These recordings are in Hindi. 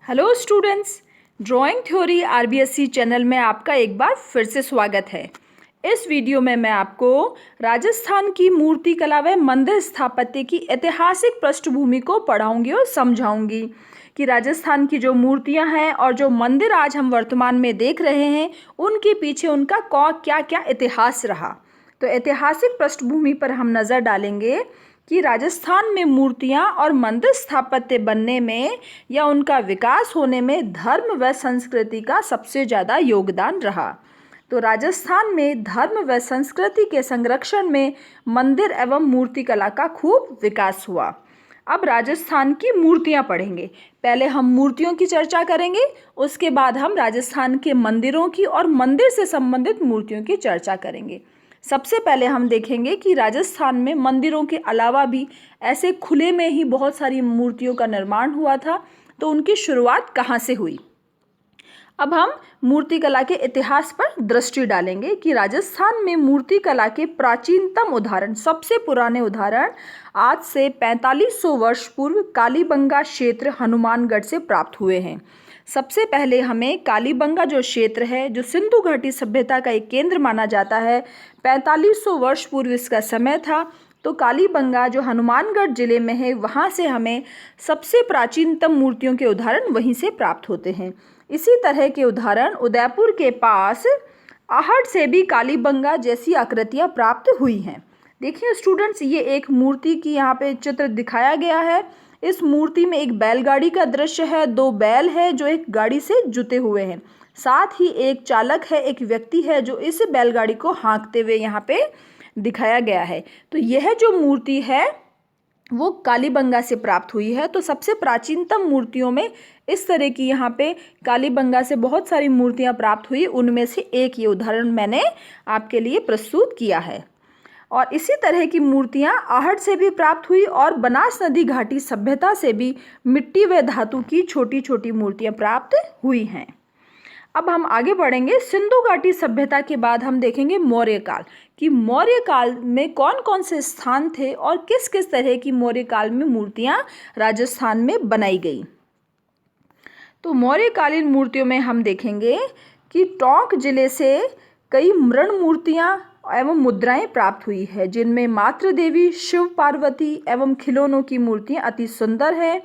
Hello students, drawing theory RBSC channel में आपका एक बार फिर से स्वागत है। इस वीडियो में मैं आपको राजस्थान की मूर्ति कला व मंदिर स्थापत्य की ऐतिहासिक पृष्ठभूमि को पढ़ाऊंगी और समझाऊंगी कि राजस्थान की जो मूर्तियां हैं और जो मंदिर आज हम वर्तमान में देख रहे हैं उनके पीछे उनका क्या क्या इतिहास रहा। तो ऐतिहासिक पृष्ठभूमि पर हम नज़र डालेंगे कि राजस्थान में मूर्तियां और मंदिर स्थापत्य बनने में या उनका विकास होने में धर्म व संस्कृति का सबसे ज़्यादा योगदान रहा। तो राजस्थान में धर्म व संस्कृति के संरक्षण में मंदिर एवं मूर्तिकला का खूब विकास हुआ। अब राजस्थान की मूर्तियां पढ़ेंगे। पहले हम मूर्तियों की चर्चा करेंगे, उसके बाद हम राजस्थान के मंदिरों की और मंदिर से संबंधित मूर्तियों की चर्चा करेंगे। सबसे पहले हम देखेंगे कि राजस्थान में मंदिरों के अलावा भी ऐसे खुले में ही बहुत सारी मूर्तियों का निर्माण हुआ था। तो उनकी शुरुआत कहाँ से हुई? अब हम मूर्तिकला के इतिहास पर दृष्टि डालेंगे कि राजस्थान में मूर्तिकला के प्राचीनतम उदाहरण, सबसे पुराने उदाहरण आज से 4500 वर्ष पूर्व कालीबंगा क्षेत्र हनुमानगढ़ से प्राप्त हुए हैं। सबसे पहले हमें कालीबंगा जो क्षेत्र है, जो सिंधु घाटी सभ्यता का एक केंद्र माना जाता है, 4500 वर्ष पूर्व इसका समय था। तो कालीबंगा जो हनुमानगढ़ जिले में है, वहाँ से हमें सबसे प्राचीनतम मूर्तियों के उदाहरण वहीं से प्राप्त होते हैं। इसी तरह के उदाहरण उदयपुर के पास आहट से भी कालीबंगा जैसी आकृतियाँ प्राप्त हुई हैं। देखिए स्टूडेंट्स, ये एक मूर्ति की यहाँ पे चित्र दिखाया गया है। इस मूर्ति में एक बैलगाड़ी का दृश्य है, दो बैल है जो एक गाड़ी से जुते हुए हैं, साथ ही एक चालक है, एक व्यक्ति है जो इस बैलगाड़ी को हाँकते हुए यहाँ पे दिखाया गया है। तो यह जो मूर्ति है वो कालीबंगा से प्राप्त हुई है। तो सबसे प्राचीनतम मूर्तियों में इस तरह की यहाँ पे कालीबंगा से बहुत सारी मूर्तियाँ प्राप्त हुई, उनमें से एक ये उदाहरण मैंने आपके लिए प्रस्तुत किया है। और इसी तरह की मूर्तियाँ आहट से भी प्राप्त हुई और बनास नदी घाटी सभ्यता से भी मिट्टी व धातु की छोटी छोटी मूर्तियाँ प्राप्त हुई हैं। अब हम आगे बढ़ेंगे। सिंधु घाटी सभ्यता के बाद हम देखेंगे मौर्य काल, कि मौर्य काल में कौन कौन से स्थान थे और किस किस तरह की मौर्य काल में मूर्तियाँ राजस्थान में बनाई गई। तो मौर्यकालीन मूर्तियों में हम देखेंगे कि टोंक जिले से कई मृण मूर्तियाँ एवं मुद्राएं प्राप्त हुई है, जिनमें मातृ देवी, शिव पार्वती एवं खिलौनों की मूर्तियाँ अति सुंदर है।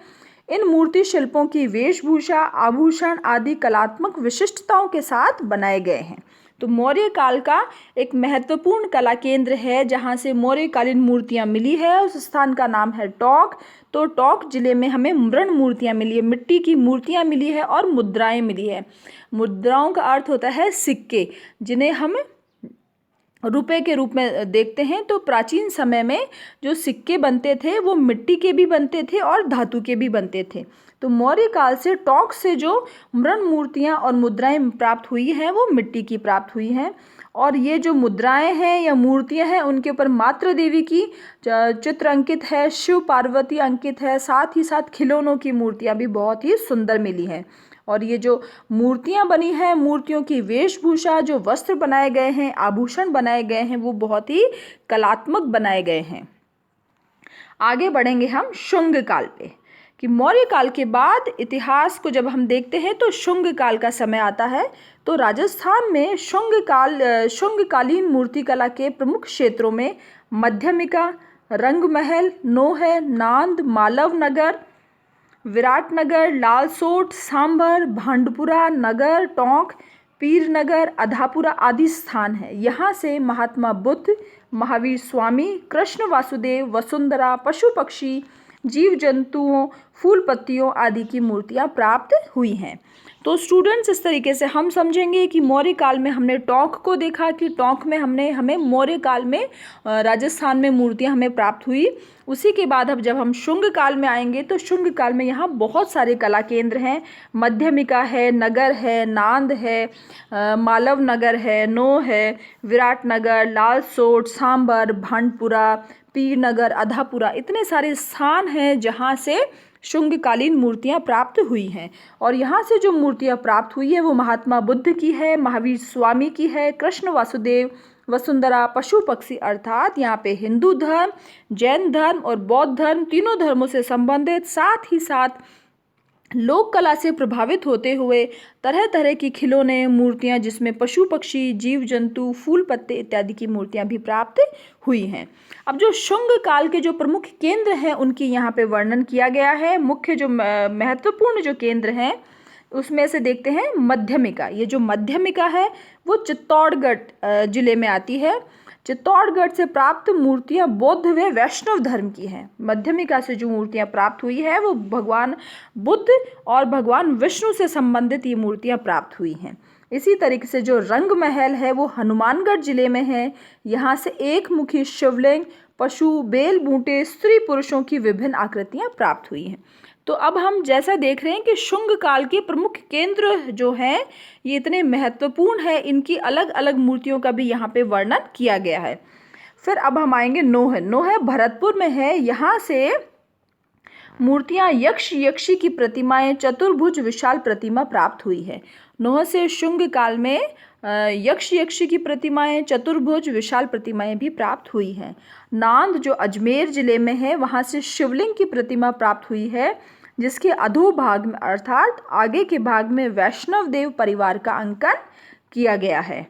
इन मूर्ति शिल्पों की वेशभूषा, आभूषण आदि कलात्मक विशिष्टताओं के साथ बनाए गए हैं। तो मौर्य काल का एक महत्वपूर्ण कला केंद्र है जहाँ से मौर्यकालीन मूर्तियाँ मिली है, उस स्थान का नाम है टोंक। तो टोंक जिले में हमें मृण मूर्तियाँ मिली है, मिट्टी की मूर्तियाँ मिली है और मुद्राएं मिली है। मुद्राओं का अर्थ होता है सिक्के, जिन्हें हम रुपए के रूप में देखते हैं। तो प्राचीन समय में जो सिक्के बनते थे वो मिट्टी के भी बनते थे और धातु के भी बनते थे। तो मौर्य काल से टोंक से जो मृण मूर्तियाँ और मुद्राएं प्राप्त हुई हैं वो मिट्टी की प्राप्त हुई हैं। और ये जो मुद्राएं हैं या मूर्तियाँ हैं उनके ऊपर मातृ देवी की चित्र अंकित है, शिव पार्वती अंकित है, साथ ही साथ खिलौनों की मूर्तियाँ भी बहुत ही सुंदर मिली हैं। और ये जो मूर्तियाँ बनी हैं, मूर्तियों की वेशभूषा, जो वस्त्र बनाए गए हैं, आभूषण बनाए गए हैं, वो बहुत ही कलात्मक बनाए गए हैं। आगे बढ़ेंगे हम शुंग काल पे, कि मौर्य काल के बाद इतिहास को जब हम देखते हैं तो शुंग काल का समय आता है। तो राजस्थान में शुंगकालीन मूर्तिकला के प्रमुख क्षेत्रों में मध्यमिका, रंगमहल, नोहर, नांद, मालव नगर, विराटनगर, लालसोट, सांभर, भांडपुरा नगर, टोंक, पीरनगर, अधापुरा आदि स्थान है। यहाँ से महात्मा बुद्ध, महावीर स्वामी, कृष्ण वासुदेव, वसुंधरा, पशु पक्षी, जीव जंतुओं, फूल पत्तियों आदि की मूर्तियाँ प्राप्त हुई हैं। तो स्टूडेंट्स, इस तरीके से हम समझेंगे कि मौर्य काल में हमने टोंक को देखा कि टोंक में हमें मौर्य काल में राजस्थान में मूर्तियाँ हमें प्राप्त हुई। उसी के बाद अब जब हम शुंग काल में आएंगे तो शुंग काल में यहाँ बहुत सारे कला केंद्र हैं। मध्यमिका है, नगर है, नांद है, मालव नगर है, नौ है, विराटनगर, लालसोट, सांबर, भांडपुरा, पीरनगर, अधापुरा, इतने सारे स्थान हैं जहाँ से शुंगकालीन मूर्तियाँ प्राप्त हुई हैं। और यहाँ से जो मूर्तियाँ प्राप्त हुई है वो महात्मा बुद्ध की है, महावीर स्वामी की है, कृष्ण वासुदेव, वसुंधरा, पशु पक्षी, अर्थात यहाँ पे हिंदू धर्म, जैन धर्म और बौद्ध धर्म, तीनों धर्मों से संबंधित, साथ ही साथ लोक कला से प्रभावित होते हुए तरह तरह की खिलौने, मूर्तियां जिसमें पशु पक्षी, जीव जंतु, फूल पत्ते इत्यादि की मूर्तियां भी प्राप्त हुई हैं। अब जो शुंग काल के जो प्रमुख केंद्र हैं उनकी यहाँ पे वर्णन किया गया है। मुख्य जो महत्वपूर्ण जो केंद्र हैं उसमें से देखते हैं मध्यमिका। ये जो मध्यमिका है वो चित्तौड़गढ़ जिले में आती है। चित्तौड़गढ़ से प्राप्त मूर्तियां बौद्ध व वैष्णव धर्म की हैं। मध्यमिका से जो मूर्तियां प्राप्त हुई है वो भगवान बुद्ध और भगवान विष्णु से संबंधित ये मूर्तियां प्राप्त हुई हैं। इसी तरीके से जो रंग महल है वो हनुमानगढ़ जिले में है। यहाँ से एक मुखी शिवलिंग, पशु, बेल बूटे, स्त्री पुरुषों की विभिन्न आकृतियां प्राप्त हुई हैं। तो अब हम जैसा देख रहे हैं कि शुंग काल के प्रमुख केंद्र जो हैं ये इतने महत्वपूर्ण है, इनकी अलग अलग मूर्तियों का भी यहाँ पे वर्णन किया गया है। फिर अब हम आएंगे नोह। नोह भरतपुर में है। यहाँ से मूर्तियां यक्ष यक्षी की प्रतिमाएं, चतुर्भुज विशाल प्रतिमा प्राप्त हुई है। नोह से शुंग काल में यक्ष यक्षी की प्रतिमाएं, चतुर्भुज विशाल प्रतिमाएं भी प्राप्त हुई हैं। नांद जो अजमेर जिले में है वहाँ से शिवलिंग की प्रतिमा प्राप्त हुई है, जिसके अधोभाग में अर्थात आगे के भाग में वैष्णव देव परिवार का अंकन किया गया है।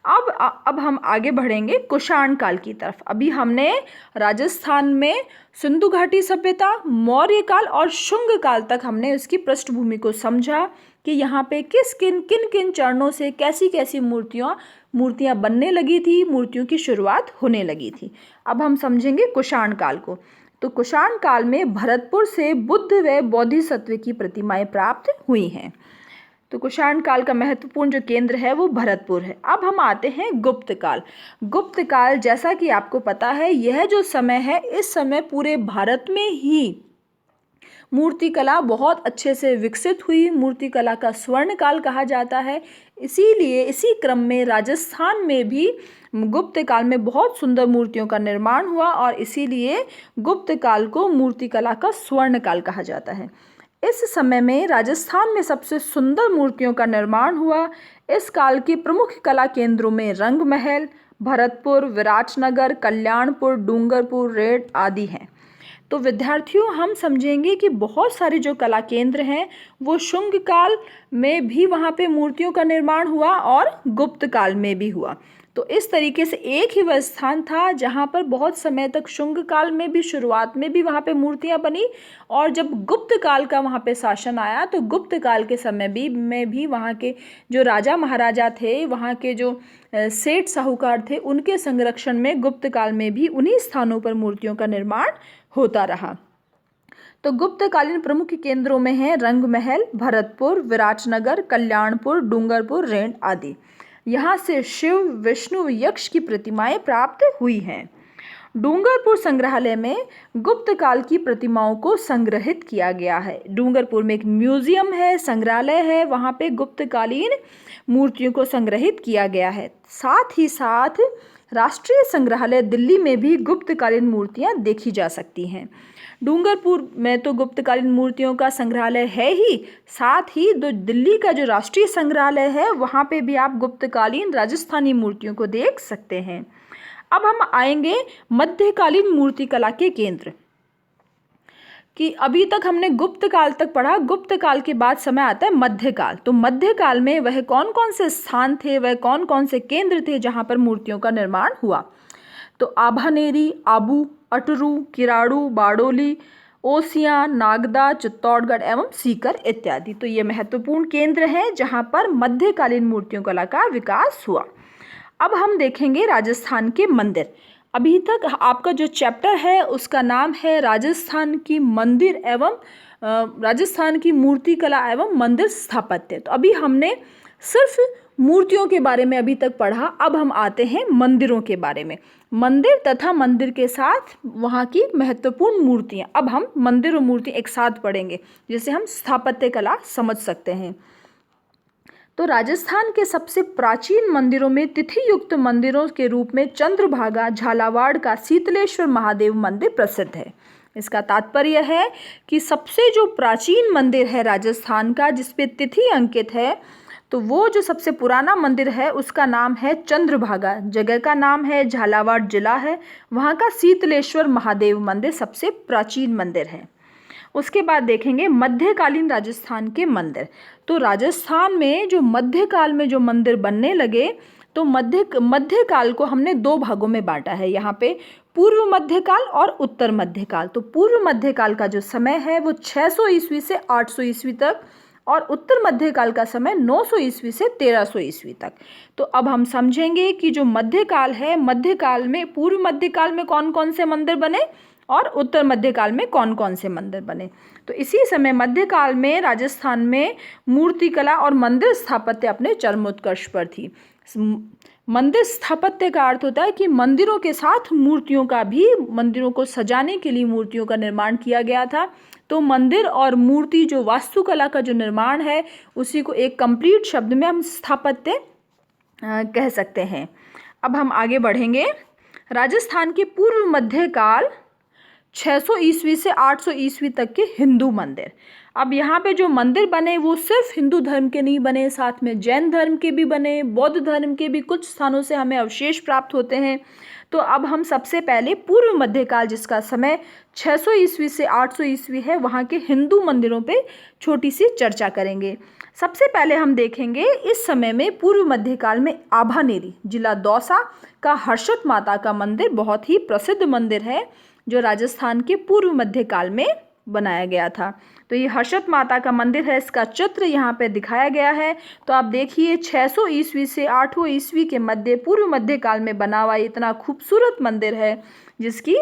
अब हम आगे बढ़ेंगे कुषाण काल की तरफ। अभी हमने राजस्थान में सिंधु घाटी सभ्यता, मौर्य काल और शुंग काल तक हमने उसकी पृष्ठभूमि को समझा कि यहाँ पे किन किन चरणों से कैसी कैसी मूर्तियाँ बनने लगी थी, मूर्तियों की शुरुआत होने लगी थी। अब हम समझेंगे कुषाण काल को। तो कुषाण काल में भरतपुर से बुद्ध व बोधिसत्व की प्रतिमाएं प्राप्त हुई हैं। तो कुषाण काल का महत्वपूर्ण जो केंद्र है वो भरतपुर है। अब हम आते हैं गुप्त काल। गुप्त काल जैसा कि आपको पता है यह जो समय है, इस समय पूरे भारत में ही मूर्तिकला बहुत अच्छे से विकसित हुई। मूर्तिकला का स्वर्ण काल कहा जाता है। इसीलिए इसी क्रम में राजस्थान में भी गुप्त काल में बहुत सुंदर मूर्तियों का निर्माण हुआ और इसीलिए गुप्त काल को मूर्तिकला का स्वर्ण काल कहा जाता है। इस समय में राजस्थान में सबसे सुंदर मूर्तियों का निर्माण हुआ। इस काल के प्रमुख कला केंद्रों में रंग महल, भरतपुर, विराटनगर, कल्याणपुर, डूंगरपुर, रेड आदि हैं। तो विद्यार्थियों हम समझेंगे कि बहुत सारे जो कला केंद्र हैं वो शुंग काल में भी वहाँ पे मूर्तियों का निर्माण हुआ और गुप्त काल में भी हुआ। तो इस तरीके से एक ही वह स्थान था जहाँ पर बहुत समय तक शुंग काल में भी शुरुआत में भी वहाँ पे मूर्तियाँ बनी और जब गुप्त काल का वहाँ पे शासन आया तो गुप्त काल के समय में भी वहाँ के जो राजा महाराजा थे, वहाँ के जो सेठ साहूकार थे, उनके संरक्षण में गुप्त काल में भी उन्हीं स्थानों पर मूर्तियों का निर्माण होता रहा। तो गुप्तकालीन प्रमुख केंद्रों में है रंग महल, भरतपुर, विराटनगर, कल्याणपुर, डूंगरपुर, रेंड आदि। यहाँ से शिव, विष्णु, यक्ष की प्रतिमाएं प्राप्त हुई हैं। डूंगरपुर संग्रहालय में गुप्त काल की प्रतिमाओं को संग्रहित किया गया है। डूंगरपुर में एक म्यूजियम है, संग्रहालय है, वहाँ पे गुप्तकालीन मूर्तियों को संग्रहित किया गया है। साथ ही साथ राष्ट्रीय संग्रहालय दिल्ली में भी गुप्तकालीन मूर्तियां देखी जा सकती हैं। डूंगरपुर में तो गुप्तकालीन मूर्तियों का संग्रहालय है ही, साथ ही दिल्ली का जो राष्ट्रीय संग्रहालय है वहाँ पे भी आप गुप्तकालीन राजस्थानी मूर्तियों को देख सकते हैं। अब हम आएंगे मध्यकालीन मूर्तिकला के केंद्र कि अभी तक हमने गुप्त काल तक पढ़ा। गुप्त काल के बाद समय आता है मध्यकाल। तो मध्यकाल में वह कौन कौन से स्थान थे, वह कौन कौन से केंद्र थे जहाँ पर मूर्तियों का निर्माण हुआ। तो आभानेरी, आबू, अटरू, किराड़ू, बाड़ोली, ओसियां, नागदा, चित्तौड़गढ़ एवं सीकर इत्यादि। तो ये महत्वपूर्ण केंद्र हैं जहाँ पर मध्यकालीन मूर्तियों कला का विकास हुआ। अब हम देखेंगे राजस्थान के मंदिर। अभी तक आपका जो चैप्टर है उसका नाम है राजस्थान की मंदिर एवं राजस्थान की मूर्तिकला एवं मंदिर स्थापत्य। तो अभी हमने सिर्फ मूर्तियों के बारे में अभी तक पढ़ा। अब हम आते हैं मंदिरों के बारे में। मंदिर तथा मंदिर के साथ वहाँ की महत्वपूर्ण मूर्तियाँ। अब हम मंदिर और मूर्ति एक साथ पढ़ेंगे जिससे हम स्थापत्य कला समझ सकते हैं। तो राजस्थान के सबसे प्राचीन मंदिरों में तिथि युक्त मंदिरों के रूप में चंद्रभागा झालावाड़ का शीतलेश्वर महादेव मंदिर प्रसिद्ध है। इसका तात्पर्य है कि सबसे जो प्राचीन मंदिर है राजस्थान का जिसपे तिथि अंकित है, तो वो जो सबसे पुराना मंदिर है उसका नाम है चंद्रभागा। जगह का नाम है, झालावाड़ जिला है। वहाँ का शीतलेश्वर महादेव मंदिर सबसे प्राचीन मंदिर है। उसके बाद देखेंगे मध्यकालीन राजस्थान के मंदिर। तो राजस्थान में जो मध्यकाल में जो मंदिर बनने लगे, तो मध्यकाल को हमने दो भागों में बांटा है यहाँ पे, पूर्व मध्यकाल और उत्तर मध्यकाल। तो पूर्व मध्यकाल का जो समय है वो 600 ईस्वी से 800 ईस्वी तक, और उत्तर मध्यकाल का समय 900 ईस्वी से 1300 ईस्वी तक। तो अब हम समझेंगे कि जो मध्यकाल है, मध्यकाल में पूर्व मध्यकाल में कौन कौन से मंदिर बने और उत्तर मध्यकाल में कौन कौन से मंदिर बने। तो इसी समय मध्यकाल में राजस्थान में मूर्तिकला और मंदिर स्थापत्य अपने चरमोत्कर्ष पर थी। मंदिर स्थापत्य का अर्थ होता है कि मंदिरों के साथ मूर्तियों का भी, मंदिरों को सजाने के लिए मूर्तियों का निर्माण किया गया था। तो मंदिर और मूर्ति जो वास्तुकला का जो निर्माण है, उसी को एक कंप्लीट शब्द में हम स्थापत्य कह सकते हैं। अब हम आगे बढ़ेंगे। राजस्थान के पूर्व मध्यकाल 600 ईस्वी से 800 ईस्वी तक के हिंदू मंदिर। अब यहाँ पे जो मंदिर बने वो सिर्फ हिंदू धर्म के नहीं बने, साथ में जैन धर्म के भी बने, बौद्ध धर्म के भी कुछ स्थानों से हमें अवशेष प्राप्त होते हैं। तो अब हम सबसे पहले पूर्व मध्यकाल, जिसका समय 600 ईस्वी से 800 ईस्वी है, वहाँ के हिंदू मंदिरों पे छोटी सी चर्चा करेंगे। सबसे पहले हम देखेंगे इस समय में पूर्व मध्यकाल में आभानेरी, जिला दौसा का हर्षद माता का मंदिर बहुत ही प्रसिद्ध मंदिर है, जो राजस्थान के पूर्व मध्यकाल में बनाया गया था। तो ये हर्षद माता का मंदिर है, इसका चित्र यहाँ पे दिखाया गया है। तो आप देखिए 600 ईस्वी से 800 ईस्वी के मध्य पूर्व मध्यकाल में बना हुआ इतना खूबसूरत मंदिर है, जिसकी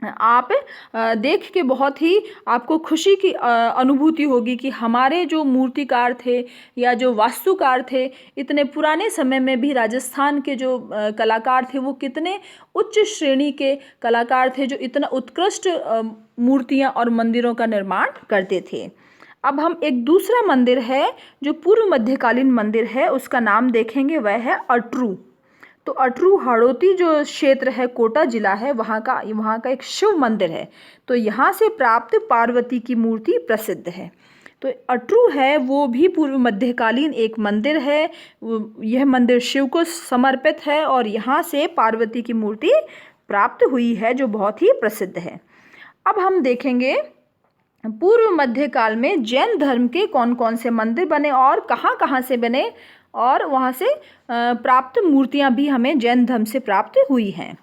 आप देख के बहुत ही आपको खुशी की अनुभूति होगी कि हमारे जो मूर्तिकार थे या जो वास्तुकार थे, इतने पुराने समय में भी राजस्थान के जो कलाकार थे वो कितने उच्च श्रेणी के कलाकार थे, जो इतना उत्कृष्ट मूर्तियां और मंदिरों का निर्माण करते थे। अब हम एक दूसरा मंदिर है जो पूर्व मध्यकालीन मंदिर है, उसका नाम देखेंगे, वह है अटरू। तो अटरू हाड़ौती जो क्षेत्र है, कोटा जिला है, वहाँ का एक शिव मंदिर है। तो यहाँ से प्राप्त पार्वती की मूर्ति प्रसिद्ध है। तो अटरू है वो भी पूर्व मध्यकालीन एक मंदिर है। यह मंदिर शिव को समर्पित है और यहाँ से पार्वती की मूर्ति प्राप्त हुई है, जो बहुत ही प्रसिद्ध है। अब हम देखेंगे पूर्व मध्यकाल में जैन धर्म के कौन कौन से मंदिर बने और कहाँ कहाँ से बने, और वहाँ से प्राप्त मूर्तियाँ भी हमें जैन धर्म से प्राप्त हुई हैं।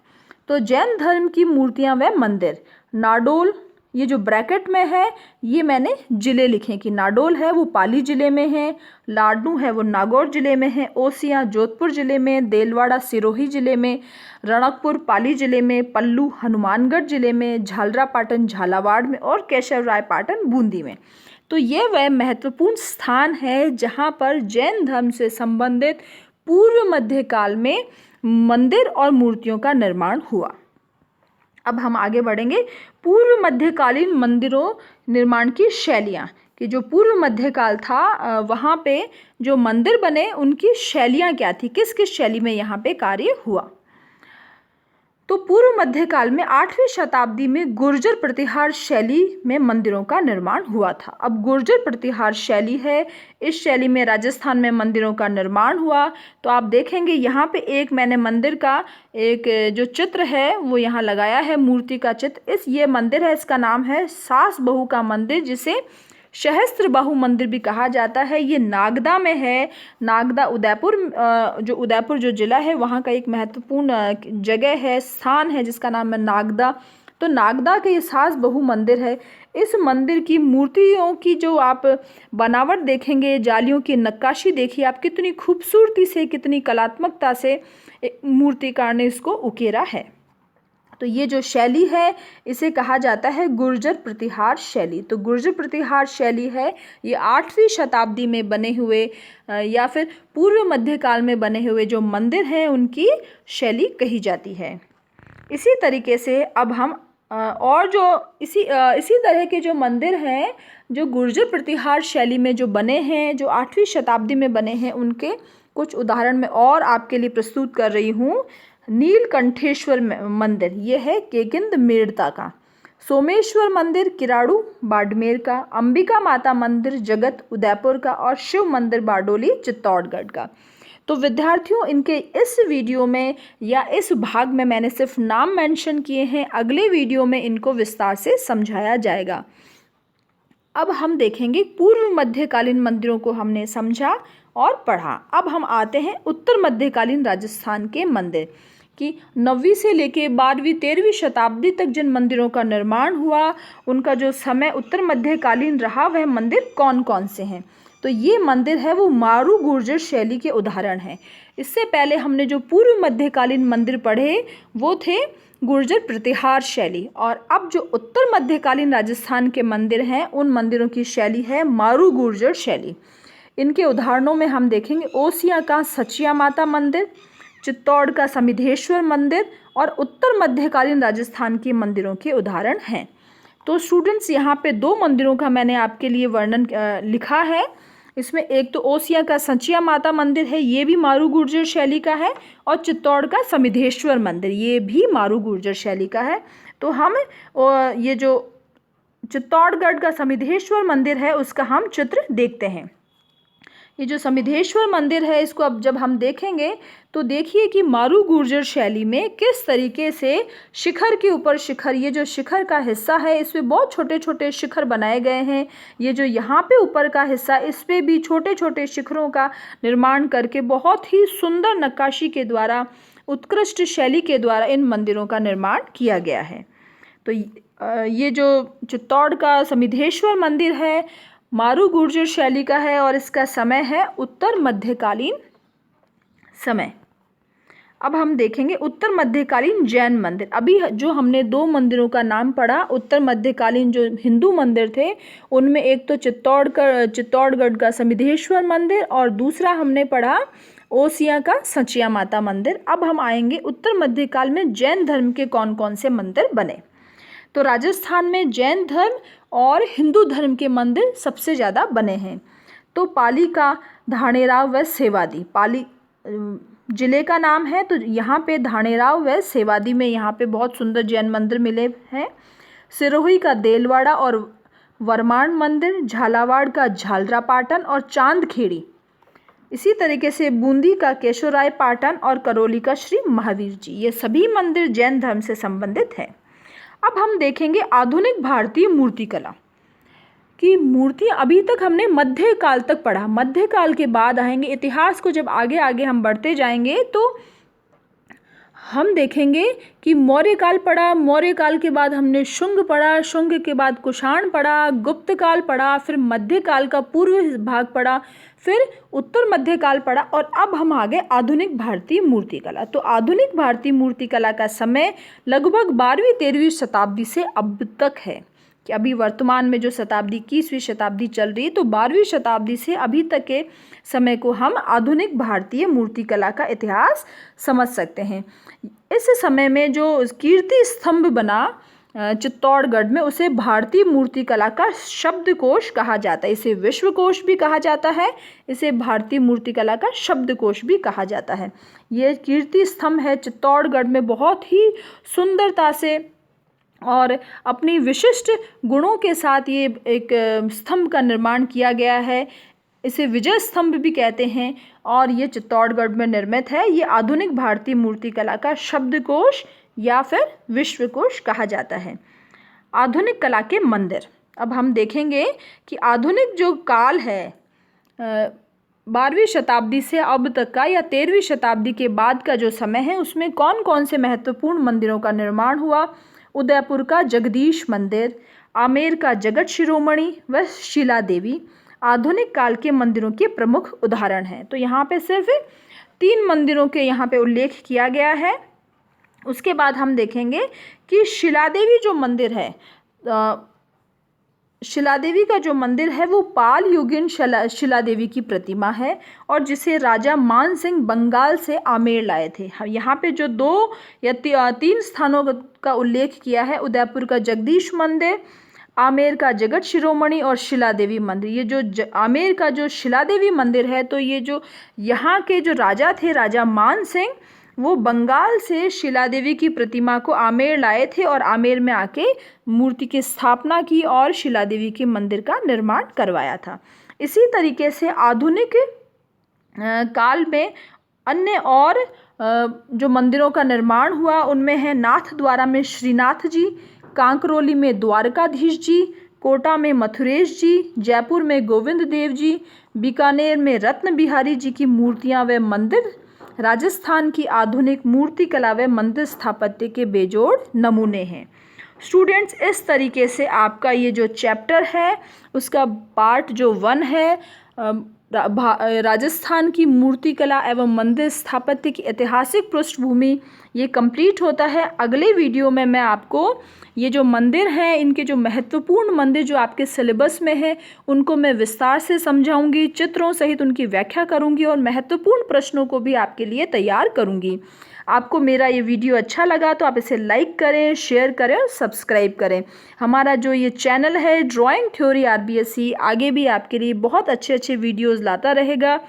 तो जैन धर्म की मूर्तियाँ व मंदिर, नाडोल, ये जो ब्रैकेट में है ये मैंने ज़िले लिखे कि नाडोल है वो पाली ज़िले में है, लाडनू है वो नागौर ज़िले में है, ओसियाँ जोधपुर ज़िले में, देलवाड़ा सिरोही ज़िले में, रणकपुर पाली ज़िले में, पल्लू हनुमानगढ़ ज़िले में, झालरापाटन झालावाड़ में और केशवरायपाटन बूंदी में। तो ये वह महत्वपूर्ण स्थान है जहाँ पर जैन धर्म से संबंधित पूर्व मध्यकाल में मंदिर और मूर्तियों का निर्माण हुआ। अब हम आगे बढ़ेंगे पूर्व मध्यकालीन मंदिरों निर्माण की शैलियाँ, कि जो पूर्व मध्यकाल था वहाँ पे जो मंदिर बने उनकी शैलियाँ क्या थी, किस किस शैली में यहाँ पे कार्य हुआ। तो पूर्व मध्यकाल में 8वीं शताब्दी में गुर्जर प्रतिहार शैली में मंदिरों का निर्माण हुआ था। अब गुर्जर प्रतिहार शैली है, इस शैली में राजस्थान में मंदिरों का निर्माण हुआ। तो आप देखेंगे यहाँ पे एक मैंने मंदिर का एक जो चित्र है वो यहाँ लगाया है, मूर्ति का चित्र। ये मंदिर है, इसका नाम है सास बहू का मंदिर, जिसे सहस्त्र बाहु मंदिर भी कहा जाता है। ये नागदा में है। नागदा उदयपुर, जो उदयपुर जो जिला है वहाँ का एक महत्वपूर्ण जगह है, स्थान है, जिसका नाम है नागदा। तो नागदा के ये सास बहू मंदिर है। इस मंदिर की मूर्तियों की जो आप बनावट देखेंगे, जालियों की नक्काशी देखिए आप, कितनी खूबसूरती से, कितनी कलात्मकता से मूर्तिकार ने इसको उकेरा है। तो ये जो शैली है इसे कहा जाता है गुर्जर प्रतिहार शैली। तो गुर्जर प्रतिहार शैली है, ये 8वीं शताब्दी में बने हुए या फिर पूर्व मध्यकाल में बने हुए जो मंदिर हैं उनकी शैली कही जाती है। इसी तरीके से अब हम और जो इसी तरह के जो मंदिर हैं जो गुर्जर प्रतिहार शैली में जो बने हैं, जो 8वीं शताब्दी में बने हैं, उनके कुछ उदाहरण मैं और आपके लिए प्रस्तुत कर रही हूँ। नीलकंठेश्वर मंदिर, ये है केकिंद मेड़ता का। सोमेश्वर मंदिर किराड़ू बाड़मेर का। अंबिका माता मंदिर जगत उदयपुर का। और शिव मंदिर बारडोली चित्तौड़गढ़ का। तो विद्यार्थियों, इनके इस वीडियो में या इस भाग में मैंने सिर्फ नाम मेंशन किए हैं, अगले वीडियो में इनको विस्तार से समझाया जाएगा। अब हम देखेंगे पूर्व मध्यकालीन मंदिरों को हमने समझा और पढ़ा। अब हम आते हैं उत्तर मध्यकालीन राजस्थान के मंदिर कि 9वीं से लेके 12वीं 13वीं शताब्दी तक जिन मंदिरों का निर्माण हुआ उनका जो समय उत्तर मध्यकालीन रहा वह मंदिर कौन कौन से हैं। तो ये मंदिर है वो मारू गुर्जर शैली के उदाहरण हैं। इससे पहले हमने जो पूर्व मध्यकालीन मंदिर पढ़े वो थे गुर्जर प्रतिहार शैली, और अब जो उत्तर मध्यकालीन राजस्थान के मंदिर हैं उन मंदिरों की शैली है मारू गुर्जर शैली। इनके उदाहरणों में हम देखेंगे ओसियां का सचिया माता मंदिर, चित्तौड़ का समिधेश्वर मंदिर और उत्तर मध्यकालीन राजस्थान के मंदिरों के उदाहरण हैं। तो स्टूडेंट्स यहाँ पे 2 मंदिरों का मैंने आपके लिए वर्णन लिखा है। इसमें एक तो ओसियां का सचिया माता मंदिर है, ये भी मारू गुर्जर शैली का है, और चित्तौड़ का समिधेश्वर मंदिर ये भी मारू गुर्जर शैली का है। तो हम ये जो चित्तौड़गढ़ का समिधेश्वर मंदिर है उसका हम चित्र देखते हैं। ये जो समिधेश्वर मंदिर है इसको अब जब हम देखेंगे तो देखिए कि मारू गुर्जर शैली में किस तरीके से शिखर के ऊपर शिखर, ये जो शिखर का हिस्सा है इसमें बहुत छोटे छोटे शिखर बनाए गए हैं। ये जो यहाँ पे ऊपर का हिस्सा इस पे भी छोटे छोटे शिखरों का निर्माण करके बहुत ही सुंदर नक्काशी के द्वारा, उत्कृष्ट शैली के द्वारा इन मंदिरों का निर्माण किया गया है। तो ये जो चित्तौड़ का समिधेश्वर मंदिर है मारू गुर्जर शैली का है और इसका समय है उत्तर मध्यकालीन समय। अब हम देखेंगे उत्तर मध्यकालीन जैन मंदिर। अभी जो हमने 2 मंदिरों का नाम पढ़ा उत्तर मध्यकालीन जो हिंदू मंदिर थे उनमें एक तो चित्तौड़गढ़ का समिधेश्वर मंदिर और दूसरा हमने पढ़ा ओसियां का सचिया माता मंदिर। अब हम आएंगे उत्तर मध्यकाल में जैन धर्म के कौन कौन से मंदिर बने। तो राजस्थान में जैन धर्म और हिंदू धर्म के मंदिर सबसे ज़्यादा बने हैं। तो पाली का धानेराव व सेवादी, पाली जिले का नाम है, तो यहाँ पे धानेराव व सेवादी में यहाँ पे बहुत सुंदर जैन मंदिर मिले हैं। सिरोही का देलवाड़ा और वरमान मंदिर, झालावाड़ का झालरा पाटन और चांदखेड़ी, इसी तरीके से बूंदी का केशवराय पाटन और करौली का श्री महावीर जी, ये सभी मंदिर जैन धर्म से संबंधित हैं। अब हम देखेंगे आधुनिक भारतीय मूर्तिकला की मूर्ति। अभी तक हमने मध्यकाल तक पढ़ा, मध्यकाल के बाद आएंगे इतिहास को जब आगे आगे हम बढ़ते जाएंगे तो हम देखेंगे कि मौर्य काल पढ़ा, मौर्य काल के बाद हमने शुंग पढ़ा, शुंग के बाद कुषाण पढ़ा, गुप्त काल पढ़ा, फिर मध्यकाल का पूर्व भाग पढ़ा, फिर उत्तर मध्यकाल पढ़ा और अब हम आ गए आधुनिक भारतीय मूर्तिकला। तो आधुनिक भारतीय मूर्तिकला का समय लगभग 12वीं 13वीं शताब्दी से अब तक है कि अभी वर्तमान में जो शताब्दी 21वीं शताब्दी चल रही है तो 12वीं शताब्दी से अभी तक के समय को हम आधुनिक भारतीय मूर्तिकला का इतिहास समझ सकते हैं। इस समय में जो कीर्ति स्तंभ बना चित्तौड़गढ़ में उसे भारतीय मूर्तिकला का शब्दकोश कहा जाता है। इसे विश्वकोश भी कहा जाता है, इसे भारतीय मूर्तिकला का शब्दकोश भी कहा जाता है। ये कीर्ति स्तंभ है चित्तौड़गढ़ में, बहुत ही सुंदरता से और अपनी विशिष्ट गुणों के साथ ये एक स्तंभ का निर्माण किया गया है। इसे विजय स्तंभ भी कहते हैं और ये चित्तौड़गढ़ में निर्मित है। ये आधुनिक भारतीय मूर्तिकला का शब्दकोश या फिर विश्वकोश कहा जाता है। आधुनिक कला के मंदिर, अब हम देखेंगे कि आधुनिक जो काल है 12वीं शताब्दी से अब तक का या 13वीं शताब्दी के बाद का जो समय है उसमें कौन कौन से महत्वपूर्ण मंदिरों का निर्माण हुआ। उदयपुर का जगदीश मंदिर, आमेर का जगत शिरोमणि व शिला देवी आधुनिक काल के मंदिरों के प्रमुख उदाहरण हैं। तो यहाँ पे सिर्फ 3 मंदिरों के यहाँ पे उल्लेख किया गया है। उसके बाद हम देखेंगे कि शिला देवी जो मंदिर है, शिला देवी का जो मंदिर है वो पाल युगीन शिला देवी की प्रतिमा है और जिसे राजा मान सिंह बंगाल से आमेर लाए थे। यहाँ पे जो 2 या 3 स्थानों का उल्लेख किया है, उदयपुर का जगदीश मंदिर, आमेर का जगत शिरोमणि और शिला देवी मंदिर। ये जो आमेर का जो शिला देवी मंदिर है तो ये जो यहाँ के जो राजा थे, राजा मान सिंह, वो बंगाल से शिला देवी की प्रतिमा को आमेर लाए थे और आमेर में आके मूर्ति की स्थापना की और शिला देवी के मंदिर का निर्माण करवाया था। इसी तरीके से आधुनिक काल में अन्य और जो मंदिरों का निर्माण हुआ उनमें है नाथ द्वारा में श्रीनाथ जी, कांकरोली में द्वारकाधीश जी, कोटा में मथुरेश जी, जयपुर में गोविंद देव जी, बीकानेर में रत्न बिहारी जी की मूर्तियां व मंदिर राजस्थान की आधुनिक मूर्ति कला व मंदिर स्थापत्य के बेजोड़ नमूने हैं। स्टूडेंट्स, इस तरीके से आपका ये जो चैप्टर है उसका पार्ट जो 1 है राजस्थान की मूर्तिकला एवं मंदिर स्थापत्य की ऐतिहासिक पृष्ठभूमि, ये कंप्लीट होता है। अगले वीडियो में मैं आपको ये जो मंदिर हैं, इनके जो महत्वपूर्ण मंदिर जो आपके सिलेबस में है उनको मैं विस्तार से समझाऊंगी, चित्रों सहित उनकी व्याख्या करूंगी और महत्वपूर्ण प्रश्नों को भी आपके लिए तैयार करूंगी। आपको मेरा ये वीडियो अच्छा लगा तो आप इसे लाइक करें, शेयर करें और सब्सक्राइब करें। हमारा जो ये चैनल है ड्राइंग थ्योरी आरबीएससी आगे भी आपके लिए बहुत अच्छे अच्छे वीडियोस लाता रहेगा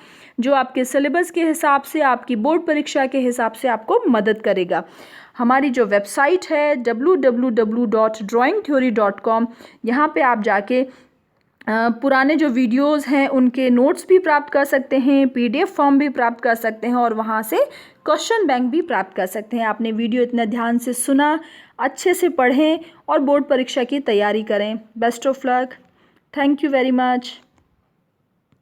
जो आपके सिलेबस के हिसाब से, आपकी बोर्ड परीक्षा के हिसाब से आपको मदद करेगा। हमारी जो वेबसाइट है www.drawingtheory.com, यहाँ पे आप जाके पुराने जो वीडियोस हैं उनके नोट्स भी प्राप्त कर सकते हैं, पीडीएफ फॉर्म भी प्राप्त कर सकते हैं और वहाँ से क्वेश्चन बैंक भी प्राप्त कर सकते हैं। आपने वीडियो इतना ध्यान से सुना, अच्छे से पढ़ें और बोर्ड परीक्षा की तैयारी करें। Best of luck. Thank you very much.